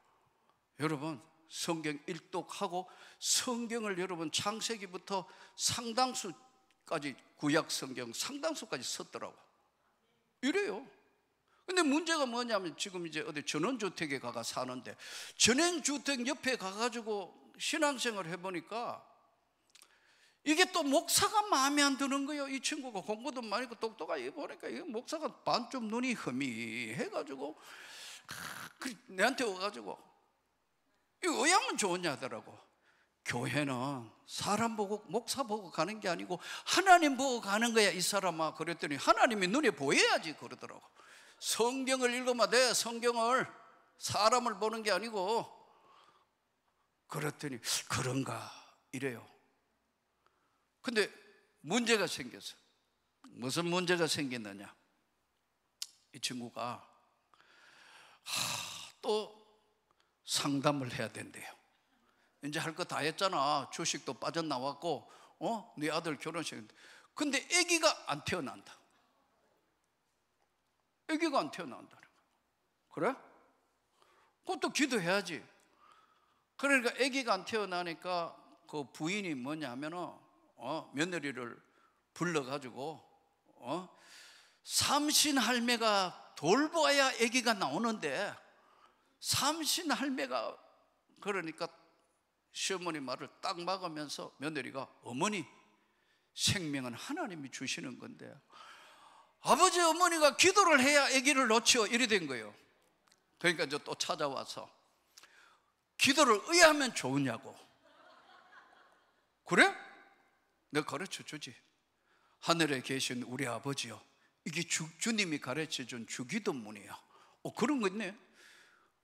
S2: 여러분, 성경 일독하고 성경을 여러분 창세기부터 상당수까지, 구약 성경 상당수까지 썼더라고. 이래요. 근데 문제가 뭐냐면, 지금 이제 어디 전원주택에 가가 사는데, 전원주택 옆에 가가지고 신앙생활을 해보니까 이게 또 목사가 마음에 안 드는 거예요. 이 친구가 공부도 많이 하고 똑똑하게 보니까 이 목사가 반쯤 눈이 흐미해가지고 내한테 와가지고 이거 왜 하면 좋으냐 하더라고. 교회는 사람 보고 목사 보고 가는 게 아니고 하나님 보고 가는 거야 이 사람아. 그랬더니 하나님이 눈에 보여야지 그러더라고. 성경을 읽으면 돼. 성경을, 사람을 보는 게 아니고. 그랬더니 그런가 이래요. 근데 문제가 생겼어. 무슨 문제가 생겼느냐? 이 친구가 또 상담을 해야 된대요. 이제 할 거 다 했잖아. 주식도 빠져나왔고, 네 아들 결혼식인데. 근데 아기가 안 태어난다. 아기가 안 태어난다. 그래? 그것도 기도해야지. 그러니까 아기가 안 태어나니까 그 부인이 뭐냐 하면은 며느리를 불러가지고 삼신 할매가 돌보아야 아기가 나오는데, 삼신 할매가 그러니까 시어머니 말을 딱 막으면서 며느리가, 어머니, 생명은 하나님이 주시는 건데 아버지 어머니가 기도를 해야 아기를 놓죠. 이래 된 거예요. 그러니까 이제 또 찾아와서 기도를 왜 하면 좋으냐고. 그래? 내가 가르쳐 주지. 하늘에 계신 우리 아버지요, 이게 주님이 가르쳐 준 주기도문이야. 그런 거 있네.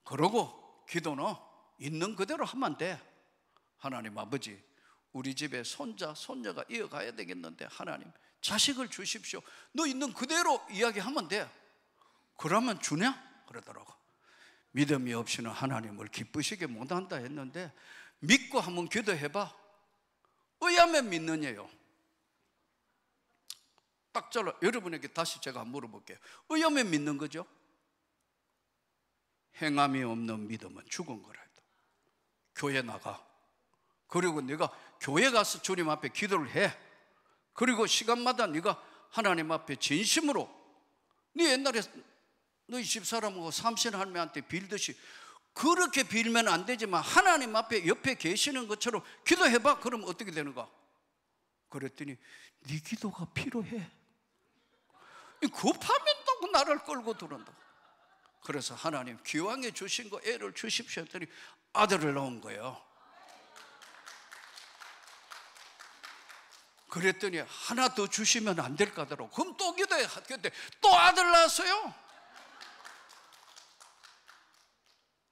S2: 그러고 기도는 있는 그대로 하면 돼. 하나님 아버지, 우리 집에 손자 손녀가 이어가야 되겠는데 하나님 자식을 주십시오. 너 있는 그대로 이야기하면 돼. 그러면 주냐? 그러더라고. 믿음이 없이는 하나님을 기쁘시게 못한다 했는데, 믿고 한번 기도해봐. 의하면 믿느냐요? 딱 잘라. 여러분에게 다시 제가 물어볼게요. 의하면 믿는 거죠? 행함이 없는 믿음은 죽은 거라. 교회 나가. 그리고 네가 교회 가서 주님 앞에 기도를 해. 그리고 시간마다 네가 하나님 앞에 진심으로, 네 옛날에 너희 집사람하고 삼신 할매한테 빌듯이 그렇게 빌면 안 되지만 하나님 앞에 옆에 계시는 것처럼 기도해봐. 그럼 어떻게 되는가? 그랬더니 네 기도가 필요해. 급하면 또 나를 끌고 들어온다. 그래서 하나님 기왕에 주신 거 애를 주십시오 했더니 아들을 낳은 거예요. 그랬더니 하나 더 주시면 안 될까 하더라고. 그럼 또 기도해. 그때 또 아들 낳았어요.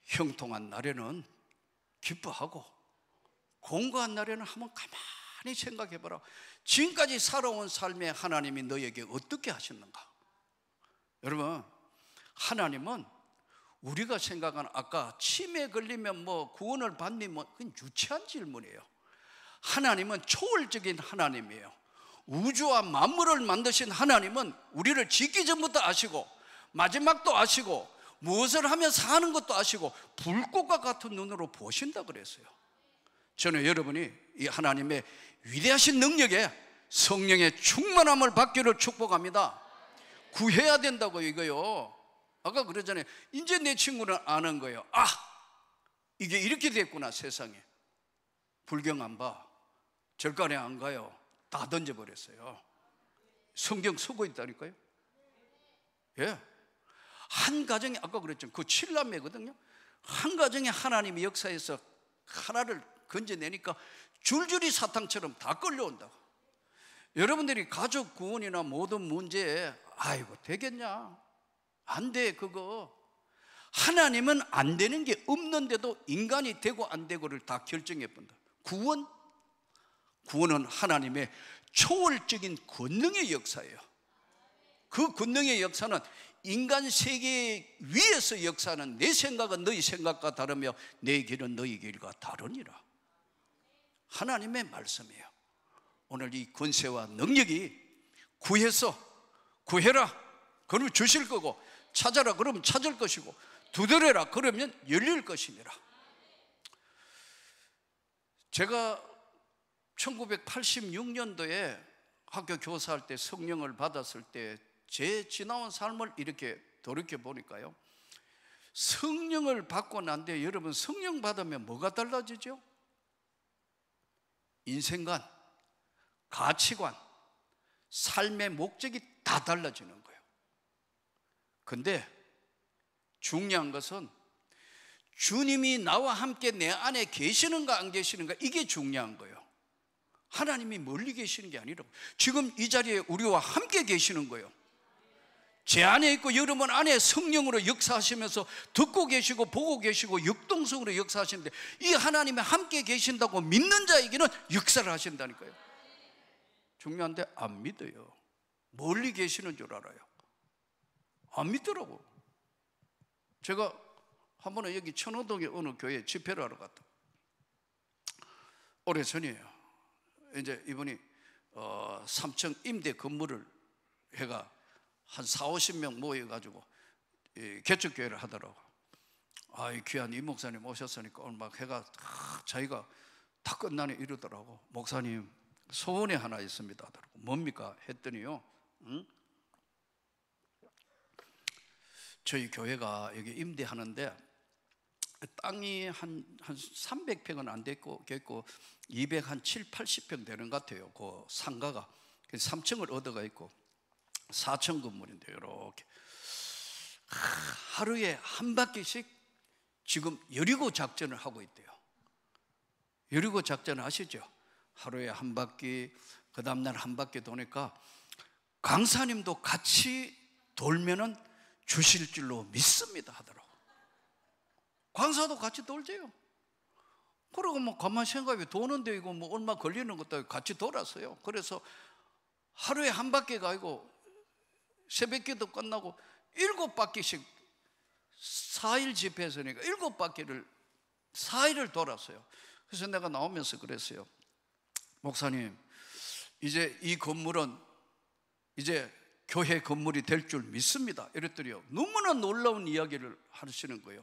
S2: 형통한 날에는 기뻐하고 공고한 날에는 한번 가만히 생각해봐라. 지금까지 살아온 삶에 하나님이 너에게 어떻게 하셨는가? 여러분, 하나님은 우리가 생각하는, 아까 치매에 걸리면 뭐 구원을 받니, 뭐 그건 유치한 질문이에요. 하나님은 초월적인 하나님이에요. 우주와 만물을 만드신 하나님은 우리를 짓기 전부터 아시고 마지막도 아시고 무엇을 하면 사는 것도 아시고 불꽃과 같은 눈으로 보신다 그랬어요. 저는 여러분이 이 하나님의 위대하신 능력에 성령의 충만함을 받기를 축복합니다. 구해야 된다고 이거요. 아까 그러잖아요. 이제 내 친구는 아는 거예요. 아, 이게 이렇게 됐구나 세상에. 불경 안 봐, 절간에 안 가요. 다 던져버렸어요. 성경 쓰고 있다니까요. 예. 한 가정에, 아까 그랬죠, 그 7남매거든요. 한 가정에 하나님이 역사에서 하나를 건져내니까 줄줄이 사탕처럼 다 끌려온다고. 여러분들이 가족 구원이나 모든 문제에 아이고 되겠냐? 안 돼. 그거 하나님은 안 되는 게 없는데도 인간이 되고 안 되고를 다 결정해 본다. 구원은 하나님의 초월적인 권능의 역사예요. 그 권능의 역사는 인간 세계 위에서 역사하는 내 생각은 너희 생각과 다르며 내 길은 너희 길과 다르니라. 하나님의 말씀이에요. 오늘 이 권세와 능력이 구해라 그러면 주실 거고, 찾아라 그러면 찾을 것이고, 두드려라 그러면 열릴 것이니라. 제가 1986년도에 학교 교사할 때 성령을 받았을 때 제 지나온 삶을 이렇게 돌이켜 보니까요, 성령을 받고 난 뒤에 여러분, 성령 받으면 뭐가 달라지죠? 인생관, 가치관, 삶의 목적이 다 달라지는 거예요. 근데 중요한 것은 주님이 나와 함께 내 안에 계시는가 안 계시는가, 이게 중요한 거예요. 하나님이 멀리 계시는 게 아니라 지금 이 자리에 우리와 함께 계시는 거예요. 제 안에 있고 여러분 안에 성령으로 역사하시면서 듣고 계시고 보고 계시고 역동성으로 역사하시는데, 이 하나님이 함께 계신다고 믿는 자에게는 역사를 하신다니까요. 중요한데 안 믿어요. 멀리 계시는 줄 알아요. 안 믿더라고. 제가 한 번은 여기 천호동에 어느 교회에 집회를 하러 갔다. 오래전이에요. 이제 이분이 3층 임대 건물을 해가 한 40-50명 모여가지고 개척교회를 하더라고. 이 귀한 이 목사님 오셨으니까 오늘 막 해가 자기가 다 끝나네 이러더라고. 목사님, 소원이 하나 있습니다 하더라고. 뭡니까? 했더니요, 저희 교회가 여기 임대하는데 땅이 한 300평은 안 됐고 270-80평 되는 것 같아요. 그 상가가 3층을 얻어가 있고 4층 건물인데, 이렇게 하루에 한 바퀴씩 지금 여리고 작전을 하고 있대요. 여리고 작전 아시죠? 하루에 한 바퀴, 그 다음날 한 바퀴 도니까 강사님도 같이 돌면은 주실 줄로 믿습니다 하더라고. 강사도 같이 돌재요. 그러고 뭐 가만히 생각해, 도는데 이거 뭐 얼마 걸리는 것도 같이 돌았어요. 그래서 하루에 한 바퀴가 아니고 새벽기도 끝나고 7바퀴씩 4일 집회했으니까 7바퀴를 4일을 돌았어요. 그래서 내가 나오면서 그랬어요. 목사님, 이제 이 건물은 이제 교회 건물이 될 줄 믿습니다. 이랬더니요, 너무나 놀라운 이야기를 하시는 거예요.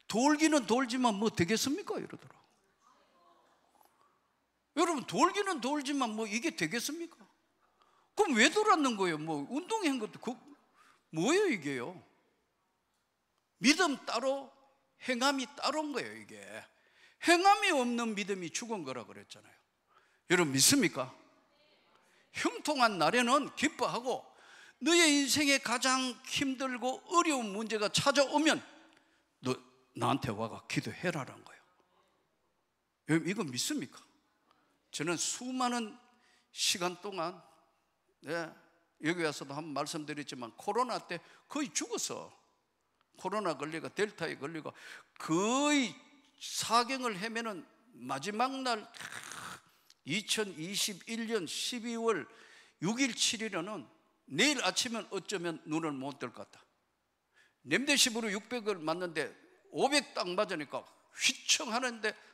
S2: 돌기는 돌지만 뭐 되겠습니까? 이러더라고요. 여러분, 돌기는 돌지만 뭐 이게 되겠습니까? 그럼 왜 돌았는 거예요? 뭐 운동한 것도 뭐예요 이게요? 믿음 따로 행함이 따로인 거예요. 이게 행함이 없는 믿음이 죽은 거라 그랬잖아요. 여러분 믿습니까? 형통한 날에는 기뻐하고, 너의 인생에 가장 힘들고 어려운 문제가 찾아오면 너 나한테 와가 기도해라라는 거예요. 여러분 이거 믿습니까? 저는 수많은 시간 동안 여기 와서도 한번 말씀드렸지만 코로나 때 거의 죽었어. 코로나 걸리고 델타에 걸리고 거의 사경을 헤매는 마지막 날 2021년 12월 6일 7일에는 내일 아침엔 어쩌면 눈을 못 뜰 것 같다. 렘데시비르 600을 맞는데 500 딱 맞으니까 휘청하는데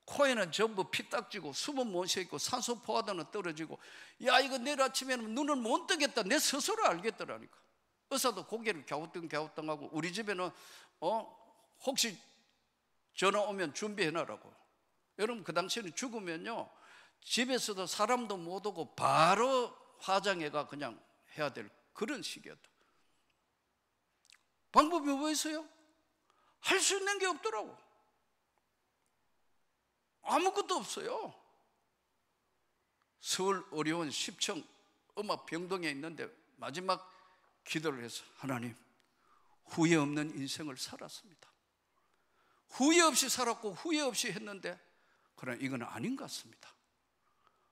S2: 코에는 전부 피딱지고 숨은 못 쉬고 산소 포화도는 떨어지고, 야 이거 내일 아침에는 눈을 못 뜨겠다, 내 스스로 알겠더라니까. 의사도 고개를 갸우뚱갸우뚱하고, 우리 집에는 혹시 전화 오면 준비해놔라고. 여러분 그 당시에는 죽으면요 집에서도 사람도 못 오고 바로 화장해가 그냥 해야 될 그런 시기였다. 방법이 뭐 있어요? 할 수 있는 게 없더라고. 아무것도 없어요. 서울 어려운 10층 음악 병동에 있는데 마지막 기도를 해서 하나님, 후회 없는 인생을 살았습니다. 후회 없이 살았고 후회 없이 했는데 그러나 이건 아닌 것 같습니다.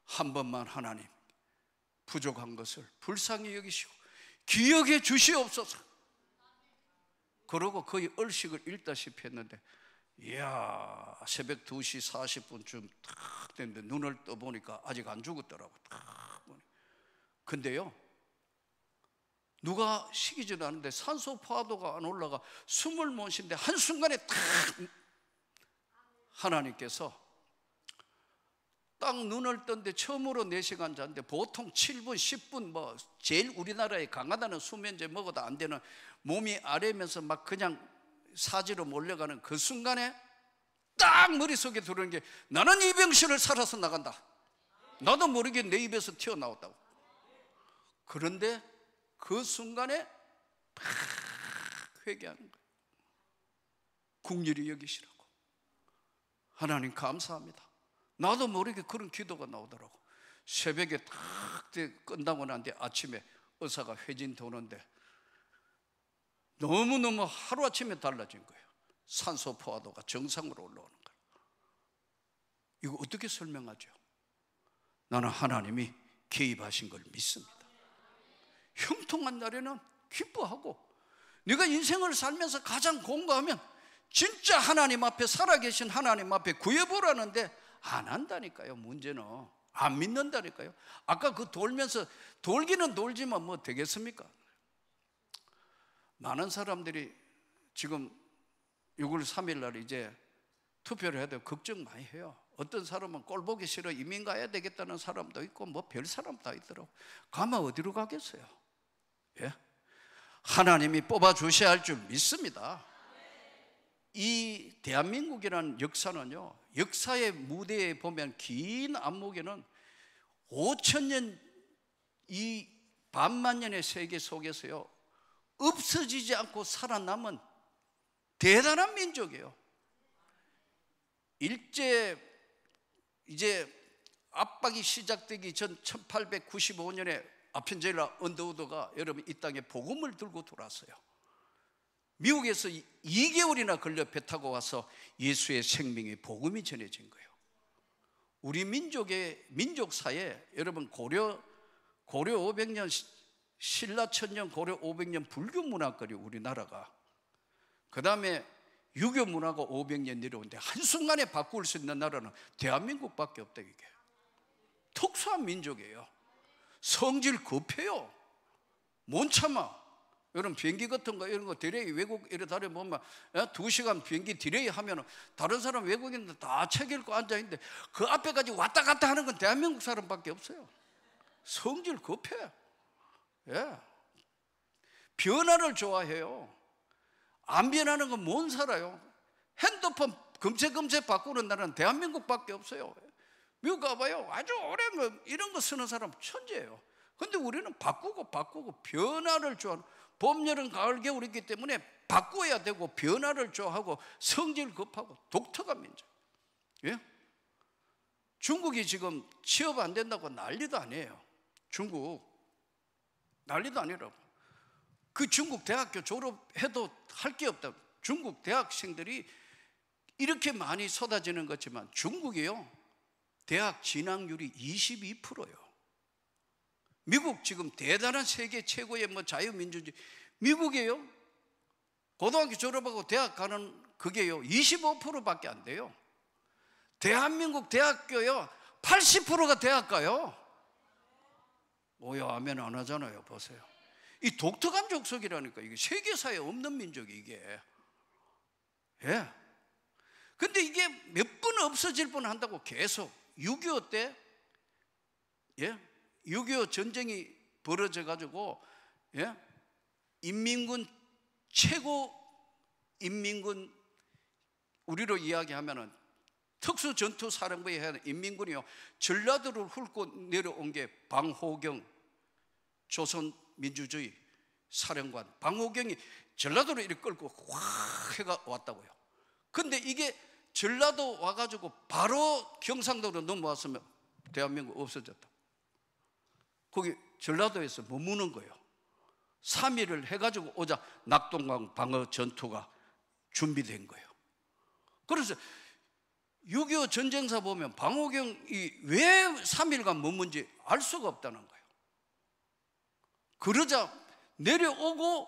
S2: 한 번만 하나님 부족한 것을 불쌍히 여기시고 기억해 주시옵소서. 그러고 거의 얼식을 읽다시피 했는데, 이야, 새벽 2시 40분쯤 탁 됐는데 눈을 떠보니까 아직 안 죽었더라고. 탁 보니. 근데요, 누가 시키지도 않는데 산소 포화도가 안 올라가 숨을 못 쉬는데 한순간에 탁 하나님께서 딱 눈을 떴는데 처음으로 4시간 잤는데 보통 7분, 10분 뭐 제일 우리나라에 강하다는 수면제 먹어도 안 되는 몸이 아래면서 막 그냥 사지로 몰려가는 그 순간에 딱 머릿속에 들어오는 게 나는 이 병실을 살아서 나간다. 나도 모르게 내 입에서 튀어나왔다고. 그런데 그 순간에 팍 회개하는 거예요. 국률이 여기시라고. 하나님 감사합니다. 나도 모르게 그런 기도가 나오더라고. 새벽에 탁 끝나고 난 뒤에 아침에 의사가 회진 도는데 너무너무 하루아침에 달라진 거예요. 산소 포화도가 정상으로 올라오는 거예요. 이거 어떻게 설명하죠? 나는 하나님이 개입하신 걸 믿습니다. 형통한 날에는 기뻐하고, 네가 인생을 살면서 가장 공부하면 진짜 하나님 앞에, 살아계신 하나님 앞에 구해보라는데 안 한다니까요. 문제는 안 믿는다니까요. 아까 그 돌면서 돌기는 돌지만 뭐 되겠습니까? 많은 사람들이 지금 6월 3일 날 이제 투표를 해야 돼요. 걱정 많이 해요. 어떤 사람은 꼴 보기 싫어 이민 가야 되겠다는 사람도 있고 뭐 별 사람 다 있더라고. 가면 어디로 가겠어요? 예? 하나님이 뽑아주셔야 할 줄 믿습니다. 이 대한민국이라는 역사는요, 역사의 무대에 보면 긴 안목에는 5,000년 이 반만년의 세계 속에서요 없어지지 않고 살아남은 대단한 민족이에요. 일제 이제 압박이 시작되기 전 1895년에 아펜젤라 언더우드가 여러분 이 땅에 복음을 들고 돌아왔어요. 미국에서 2개월이나 걸려 배 타고 와서 예수의 생명의 복음이 전해진 거예요. 우리 민족의 민족사에 여러분 고려 500년 신라 천년 고려 500년 불교 문화거리 우리나라가, 그 다음에 유교 문화가 500년 내려오는데 한순간에 바꿀 수 있는 나라는 대한민국밖에 없다. 이게 특수한 민족이에요. 성질 급해요. 못 참아. 여러분 비행기 같은 거 이런 거 디레이 외국 이래 다녀보면 2시간 비행기 디레이 하면 다른 사람 외국인들 다 책 읽고 앉아있는데 그 앞에까지 왔다 갔다 하는 건 대한민국 사람밖에 없어요. 성질 급해. 예. 변화를 좋아해요. 안 변하는 건 못 살아요. 핸드폰 금세 바꾸는 나라는 대한민국밖에 없어요. 미국 가봐요. 아주 오랜 거 이런 거 쓰는 사람 천재예요. 근데 우리는 바꾸고 변화를 좋아하는, 봄, 여름, 가을, 겨울 있기 때문에 바꿔야 되고 변화를 좋아하고 성질 급하고 독특한 민족. 예? 중국이 지금 취업 안 된다고 난리도 아니에요. 중국 난리도 아니라고. 그 중국 대학교 졸업해도 할 게 없다고. 중국 대학생들이 이렇게 많이 쏟아지는 거지만 중국이요 대학 진학률이 22%예요. 미국 지금 대단한 세계 최고의 뭐 자유민주주의, 미국이에요 고등학교 졸업하고 대학 가는 그게요 25%밖에 안 돼요. 대한민국 대학교요 80%가 대학 가요. 뭐야 아멘 안 하잖아요. 보세요. 이 독특한 족속이라니까. 이게 세계사에 없는 민족이 이게. 예. 근데 이게 몇 번 없어질 뻔 한다고 계속. 6.25 때, 예? 6.25 전쟁이 벌어져 가지고, 예? 인민군 최고 인민군 우리로 이야기하면은 특수전투사령부에 해야 하는 인민군이요 전라도를 훑고 내려온 게 방호경 조선민주주의 사령관 방호경이 전라도를 이렇게 끌고 확 해가 왔다고요. 근데 이게 전라도 와가지고 바로 경상도로 넘어왔으면 대한민국 없어졌다. 거기 전라도에서 머무는 거예요. 3일을 해가지고 오자 낙동강 방어 전투가 준비된 거예요. 그래서 6.25 전쟁사 보면 방어경이 왜 3일간 머문지 알 수가 없다는 거예요. 그러자 내려오고,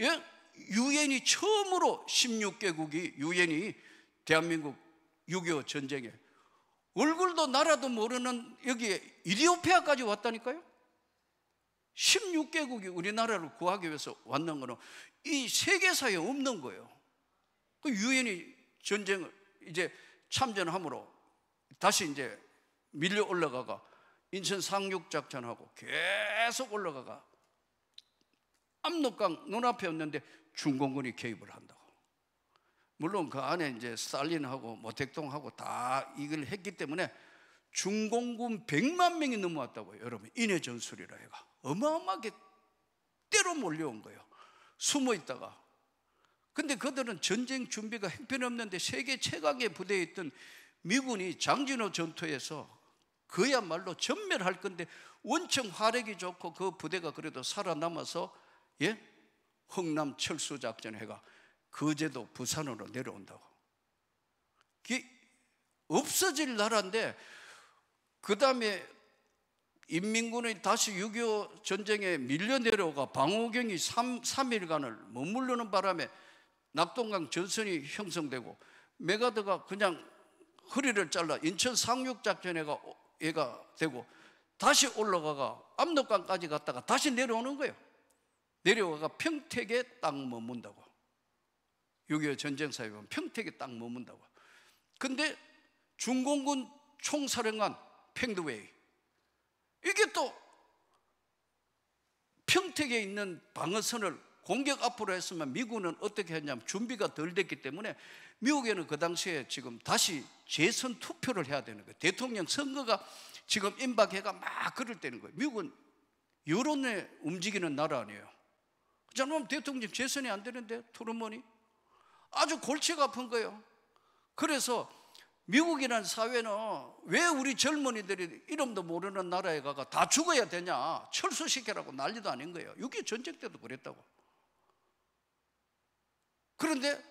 S2: 예? 유엔이 처음으로 16개국이 유엔이 대한민국 6.25 전쟁에 얼굴도 나라도 모르는 여기에 이디오피아까지 왔다니까요. 16개국이 우리나라를 구하기 위해서 왔는 거는 이 세계사에 없는 거예요. 그 유엔이 전쟁을 이제 참전함으로 다시 이제 밀려 올라가가 인천 상륙작전하고 계속 올라가가 압록강 눈앞에 없는데 중공군이 개입을 한다고. 물론 그 안에 이제 스탈린하고 모택동하고 다 이걸 했기 때문에 중공군 100만 명이 넘어왔다고요. 여러분, 인해 전술이라 해가 어마어마하게 때로 몰려온 거예요. 숨어 있다가. 근데 그들은 전쟁 준비가 형편없는데 세계 최강의 부대에 있던 미군이 장진호 전투에서 그야말로 전멸할 건데 원청 화력이 좋고 그 부대가 그래도 살아남아서, 예? 흥남 철수 작전 해가 거제도 부산으로 내려온다고. 그게 없어질 나라인데, 그 다음에 인민군이 다시 6.25 전쟁에 밀려 내려오가 방어경이 3일간을 머무르는 바람에 낙동강 전선이 형성되고 메가드가 그냥 허리를 잘라 인천 상륙작전회가 되고 다시 올라가가 압록강까지 갔다가 다시 내려오는 거예요. 내려와가 평택에 딱 머문다고. 6.25 전쟁사에 보면 평택에 딱 머문다고. 근데 중공군 총사령관 팽드웨이, 이게 또 평택에 있는 방어선을 공격 앞으로 했으면 미국은 어떻게 했냐면 준비가 덜 됐기 때문에 미국에는 그 당시에 지금 다시 재선 투표를 해야 되는 거예요. 대통령 선거가 지금 임박해가 막 그럴 때는 거예요. 미국은 여론에 움직이는 나라 아니에요. 그러면 대통령 재선이 안 되는데 트루먼이 아주 골치가 아픈 거예요. 그래서 미국이라는 사회는 왜 우리 젊은이들이 이름도 모르는 나라에 가가 다 죽어야 되냐, 철수시키라고 난리도 아닌 거예요. 6.25 전쟁 때도 그랬다고. 그런데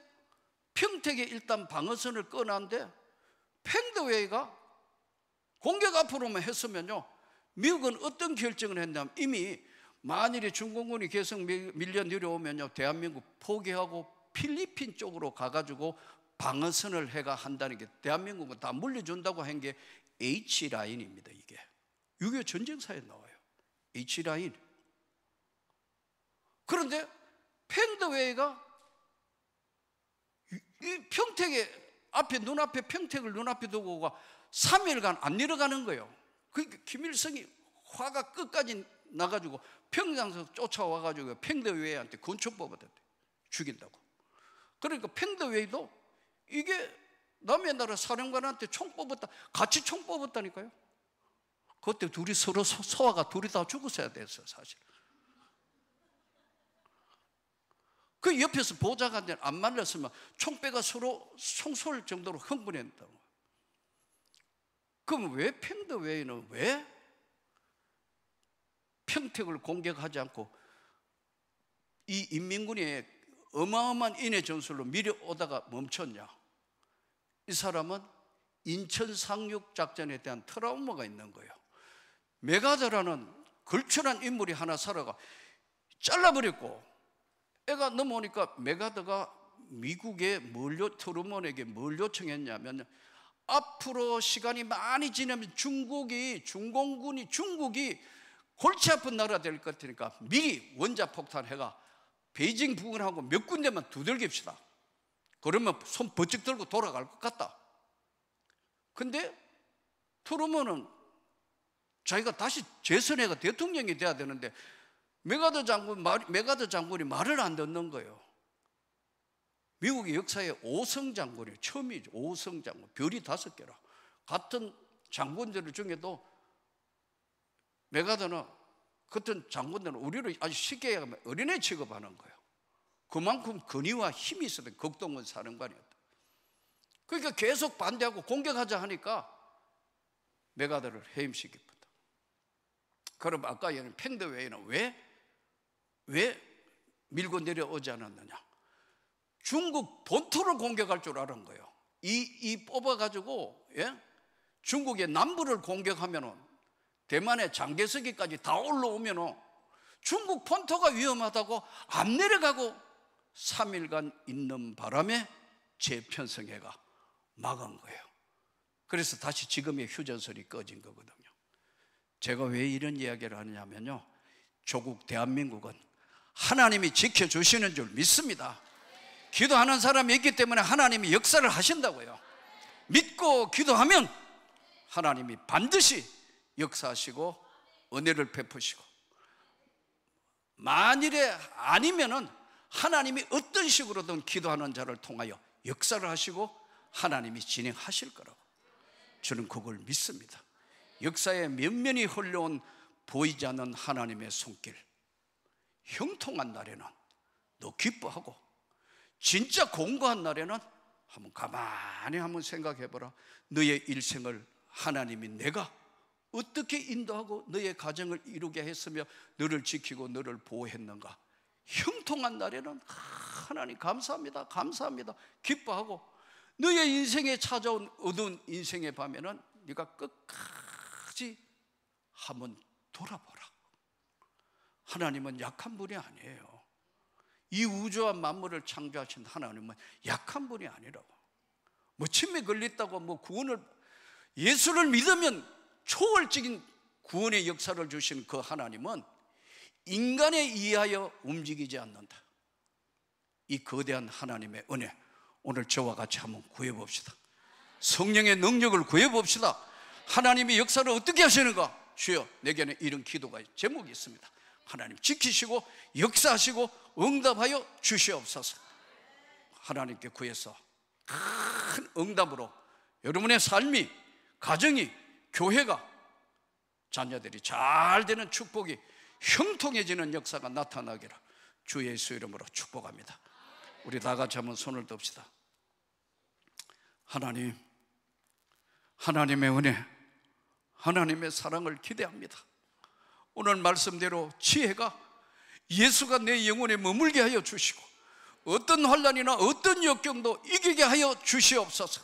S2: 평택에 일단 방어선을 꺼놨는데 팽드웨이가 공격 앞으로만 했으면요, 미국은 어떤 결정을 했냐면 이미 만일에 중공군이 계속 밀려 내려오면요, 대한민국 포기하고 필리핀 쪽으로 가가지고 방어선을 해가 한다는 게, 대한민국은 다 물려준다고 한 게 H라인입니다. 이게 6.25 전쟁사에 나와요. H라인. 그런데 팽드웨이가 이 평택에 앞에 눈앞에 평택을 눈앞에 두고가 3일간 안 내려가는 거예요. 그러니까 김일성이 화가 끝까지 나가지고 평양에서 쫓아와가지고 팽드웨이한테 군총 뽑았대. 죽인다고. 그러니까 팽드웨이도 이게 남의 나라 사령관한테 총 뽑았다, 같이 총 뽑았다니까요. 그때 둘이 서로 소화가 둘이 다 죽었어야 됐어 사실. 그 옆에서 보좌관들 안 말렸으면 총배가 서로 총 쏠 정도로 흥분했다고. 그럼 왜 팽드웨이는 왜 평택을 공격하지 않고 이 인민군이 어마어마한 인해 전술로 밀어오다가 멈췄냐? 이 사람은 인천 상륙 작전에 대한 트라우마가 있는 거예요. 메가드라는 걸출한 인물이 하나 살아가 잘라버렸고, 애가 넘어오니까 메가드가 미국의 트루먼에게 뭘 요청했냐면, 앞으로 시간이 많이 지나면 중국이 골치 아픈 나라 될 것 같으니까 미리 원자폭탄해가 베이징 부근하고 몇 군데만 두들깁시다. 그러면 손 번쩍 들고 돌아갈 것 같다. 근데 트루먼은 자기가 다시 재선해가 대통령이 돼야 되는데 메가드 장군이 말을 안 듣는 거예요. 미국의 역사에 오성 장군이 처음이죠. 오성 장군, 별이 5개라. 같은 장군들 중에도 메가드는 같은 장군들은 우리를 아주 쉽게 얘기하면 어린애 취급하는 거예요. 그만큼 권위와 힘이 있었던 극동원 사령관이었다. 그러니까 계속 반대하고 공격하자 하니까 메가더를 해임시킵니다. 그럼 아까 얘는 팽더웨이는 왜 밀고 내려오지 않았느냐? 중국 본토를 공격할 줄 아는 거예요. 이 뽑아가지고, 예? 중국의 남부를 공격하면은 대만의 장개석이까지 다 올라오면은 중국 본토가 위험하다고 안 내려가고 3일간 있는 바람에 재편성회가 막은 거예요. 그래서 다시 지금의 휴전선이 꺼진 거거든요. 제가 왜 이런 이야기를 하냐면요, 조국 대한민국은 하나님이 지켜주시는 줄 믿습니다. 기도하는 사람이 있기 때문에 하나님이 역사를 하신다고요. 믿고 기도하면 하나님이 반드시 역사하시고 은혜를 베푸시고, 만일에 아니면은 하나님이 어떤 식으로든 기도하는 자를 통하여 역사를 하시고 하나님이 진행하실 거라고 저는 그걸 믿습니다. 역사의 면면이 흘러온 보이지 않는 하나님의 손길, 형통한 날에는 너 기뻐하고, 진짜 공고한 날에는 한번 가만히 한번 생각해보라. 너의 일생을 하나님이 내가 어떻게 인도하고 너의 가정을 이루게 했으며 너를 지키고 너를 보호했는가. 형통한 날에는 하나님 감사합니다, 감사합니다 기뻐하고, 너의 인생에 찾아온 어두운 인생의 밤에는 네가 끝까지 한번 돌아보라. 하나님은 약한 분이 아니에요. 이 우주와 만물을 창조하신 하나님은 약한 분이 아니라고. 뭐 침에 걸렸다고 뭐 구원을, 예수를 믿으면 초월적인 구원의 역사를 주신 그 하나님은 인간에 의하여 움직이지 않는다. 이 거대한 하나님의 은혜, 오늘 저와 같이 한번 구해봅시다. 성령의 능력을 구해봅시다. 하나님이 역사를 어떻게 하시는가? 주여, 내게는 이런 기도가 제목이 있습니다. 하나님 지키시고 역사하시고 응답하여 주시옵소서. 하나님께 구해서 큰 응답으로 여러분의 삶이, 가정이, 교회가, 자녀들이 잘 되는 축복이, 형통해지는 역사가 나타나기를 주 예수 이름으로 축복합니다. 우리 다 같이 한번 손을 듭시다. 하나님, 하나님의 은혜, 하나님의 사랑을 기대합니다. 오늘 말씀대로 지혜가 예수가 내 영혼에 머물게 하여 주시고, 어떤 환난이나 어떤 역경도 이기게 하여 주시옵소서.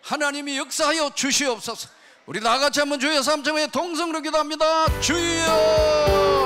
S2: 하나님이 역사하여 주시옵소서. 우리 다 같이 한번 주여 삼층에 동성으로 기도합니다. 주여!